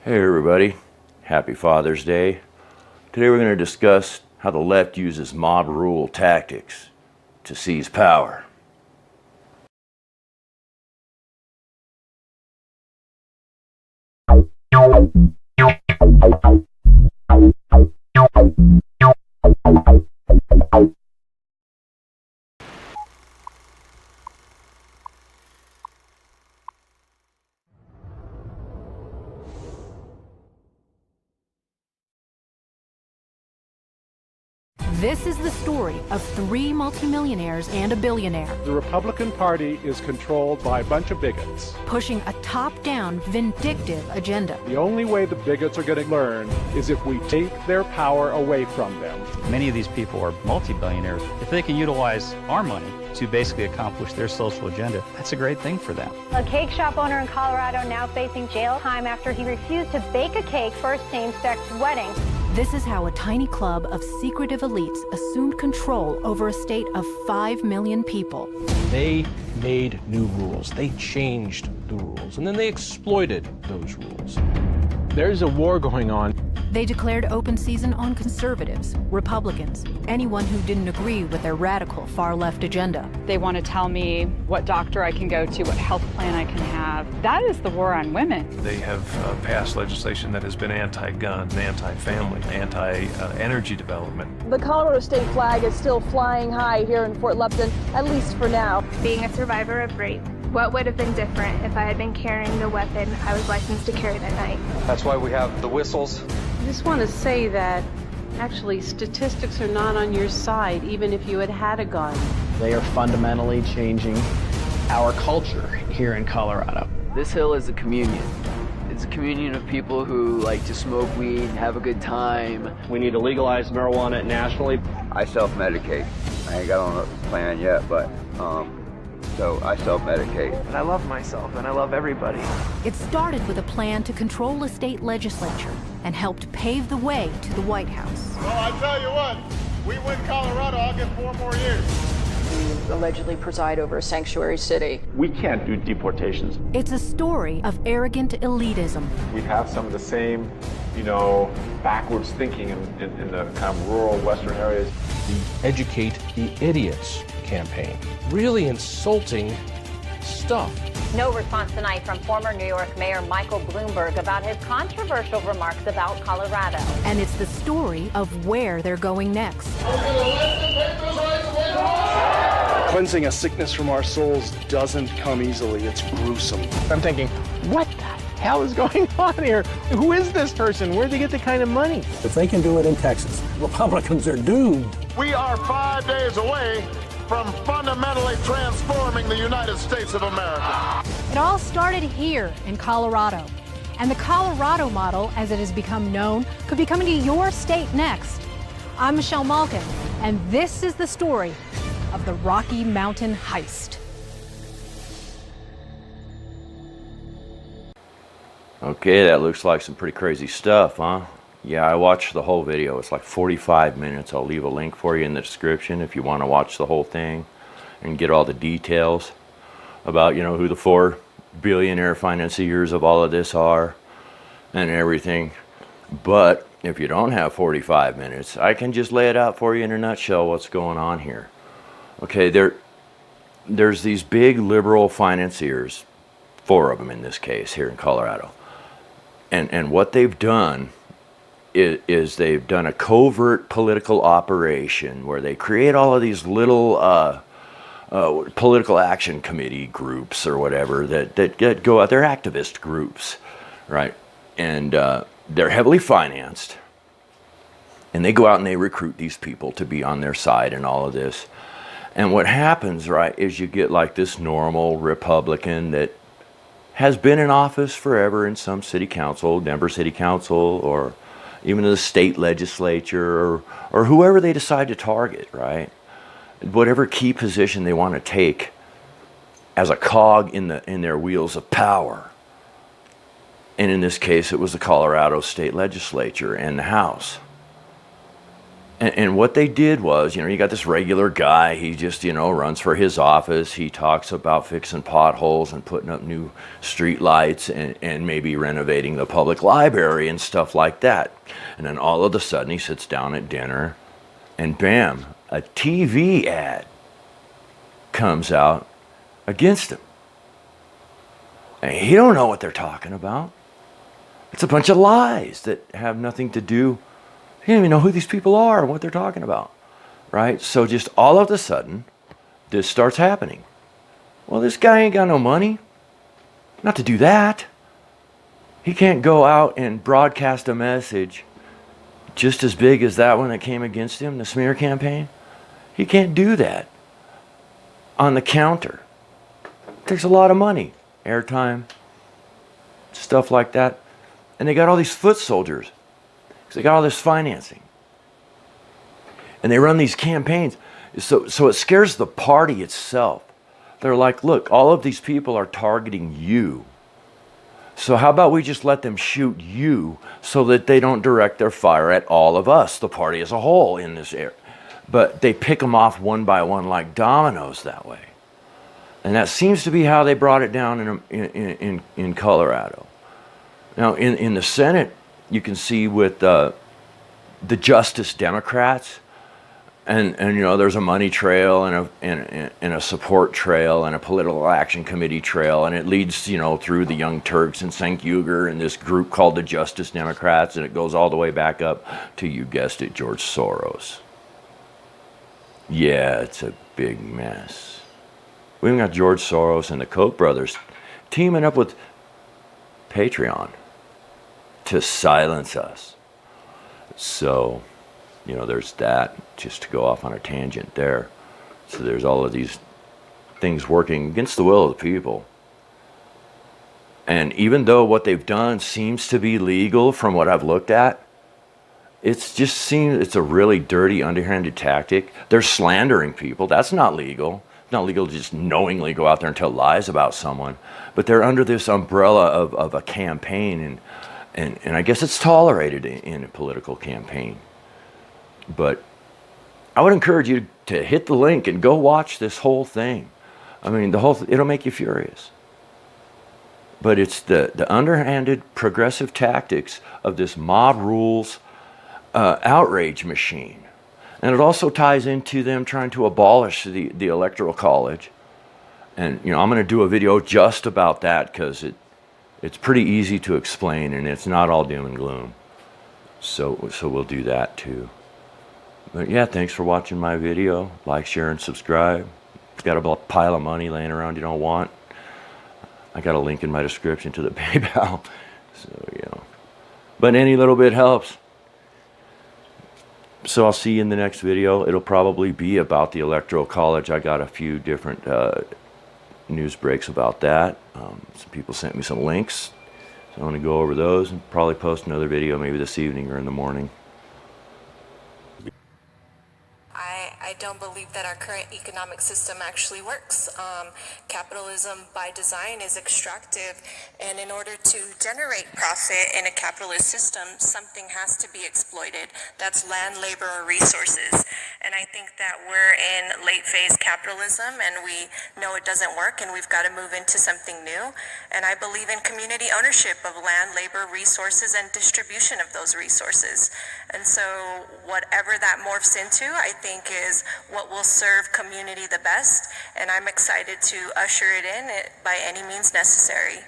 Hey everybody, happy Father's Day. Today we're going to discuss how the left uses mob rule tactics to seize power. This is the story of 3 multimillionaires and a billionaire. The Republican Party is controlled by a bunch of bigots. Pushing a top-down, vindictive agenda. The only way the bigots are going to learn is if we take their power away from them. Many of these people are multi-billionaires. If they can utilize our money to basically accomplish their social agenda, that's a great thing for them. A cake shop owner in Colorado now facing jail time after he refused to bake a cake for a same-sex wedding. This is how a tiny club of secretive elites assumed control over a state of 5 million people. They made new rules. They changed the rules, and then they exploited those rules. There's a war going on. They declared open season on conservatives, Republicans, anyone who didn't agree with their radical far-left agenda. They want to tell me what doctor I can go to, what health plan I can have. That is the war on women. They have passed legislation that has been anti-gun, anti-family, anti-energy development. The Colorado state flag is still flying high here in Fort Lupton, at least for now. Being a survivor of rape, what would have been different if I had been carrying the weapon I was licensed to carry that night? That's why we have the whistles. I just want to say that actually statistics are not on your side, even if you had a gun. They are fundamentally changing our culture here in Colorado. This hill is a communion. It's a communion of people who like to smoke weed, have a good time. We need to legalize marijuana nationally. I self-medicate. I ain't got on a plan yet, but so I self-medicate. And I love myself, and I love everybody. It started with a plan to control a state legislature and helped pave the way to the White House. Well, I tell you what, we win Colorado, I'll get 4 more years. We allegedly preside over a sanctuary city. We can't do deportations. It's a story of arrogant elitism. We have some of the same, backwards thinking in the kind of rural western areas. The Educate the Idiots campaign. Really insulting stuff. No response tonight from former New York Mayor Michael Bloomberg about his controversial remarks about Colorado. And it's the story of where they're going next. Cleansing a sickness from our souls doesn't come easily. It's gruesome. I'm thinking, what the hell is going on here? Who is this person? Where'd they get the kind of money? If they can do it in Texas, Republicans are doomed. We are 5 days away from fundamentally transforming the United States of America. It all started here in Colorado. And the Colorado model, as it has become known, could be coming to your state next. I'm Michelle Malkin, and this is the story of the Rocky Mountain Heist. Okay, that looks like some pretty crazy stuff, huh? Yeah, I watched the whole video. It's like 45 minutes. I'll leave a link for you in the description if you want to watch the whole thing and get all the details about, who the 4 billionaire financiers of all of this are and everything. But if you don't have 45 minutes, I can just lay it out for you in a nutshell what's going on here. Okay, there's these big liberal financiers, 4 of them in this case here in Colorado. And what they've done is they've done a covert political operation where they create all of these little political action committee groups or whatever that go out. They're activist groups, right? And they're heavily financed. And they go out and they recruit these people to be on their side and all of this. And what happens, right, is you get like this normal Republican that has been in office forever in some city council, Denver City Council, or even the state legislature, or whoever they decide to target, right? Whatever key position they want to take as a cog in their wheels of power. And in this case, it was the Colorado state legislature and the House. And what they did was, you got this regular guy, he just, runs for his office. He talks about fixing potholes and putting up new street lights and maybe renovating the public library and stuff like that. And then all of a sudden he sits down at dinner and bam, a TV ad comes out against him. And he don't know what they're talking about. It's a bunch of lies that have nothing to do. He don't even know who these people are and what they're talking about, right? So just all of a sudden, this starts happening. Well, this guy ain't got no money. Not to do that. He can't go out and broadcast a message just as big as that one that came against him, the smear campaign. He can't do that on the counter. It takes a lot of money, airtime, stuff like that. And they got all these foot soldiers. They got all this financing. And they run these campaigns. So it scares the party itself. They're like, look, all of these people are targeting you. So how about we just let them shoot you so that they don't direct their fire at all of us, the party as a whole in this area. But they pick them off one by one like dominoes that way. And that seems to be how they brought it down in Colorado. Now, in the Senate, you can see with the Justice Democrats, and there's a money trail and a support trail and a political action committee trail, and it leads through the Young Turks and Cenk Uygur and this group called the Justice Democrats, and it goes all the way back up to, you guessed it, George Soros. Yeah, it's a big mess. We even got George Soros and the Koch brothers teaming up with Patreon to silence us. So, there's that, just to go off on a tangent there. So there's all of these things working against the will of the people. And even though what they've done seems to be legal from what I've looked at, it's a really dirty, underhanded tactic. They're slandering people. That's not legal. It's not legal to just knowingly go out there and tell lies about someone. But they're under this umbrella of a campaign, and I guess it's tolerated in a political campaign. But I would encourage you to hit the link and go watch this whole thing. I mean, it'll make you furious. But it's the underhanded progressive tactics of this mob rules outrage machine. And it also ties into them trying to abolish the Electoral College. And, I'm going to do a video just about that because it's pretty easy to explain and it's not all doom and gloom. So we'll do that too. But yeah, thanks for watching my video. Like, share, and subscribe. If you got a pile of money laying around you don't want, I got a link in my description to the PayPal. So, but any little bit helps. So I'll see you in the next video. It'll probably be about the Electoral College. I got a few different news breaks about that. Some people sent me some links. So I'm going to go over those and probably post another video maybe this evening or in the morning. I don't believe that our current economic system actually works. Capitalism by design is extractive, and in order to generate profit in a capitalist system, something has to be exploited. That's land, labor, or resources. And I think that we're in late phase capitalism, and we know it doesn't work, and we've got to move into something new. And I believe in community ownership of land, labor, resources, and distribution of those resources. And so whatever that morphs into, I think is what will serve community the best, and I'm excited to usher it in by any means necessary.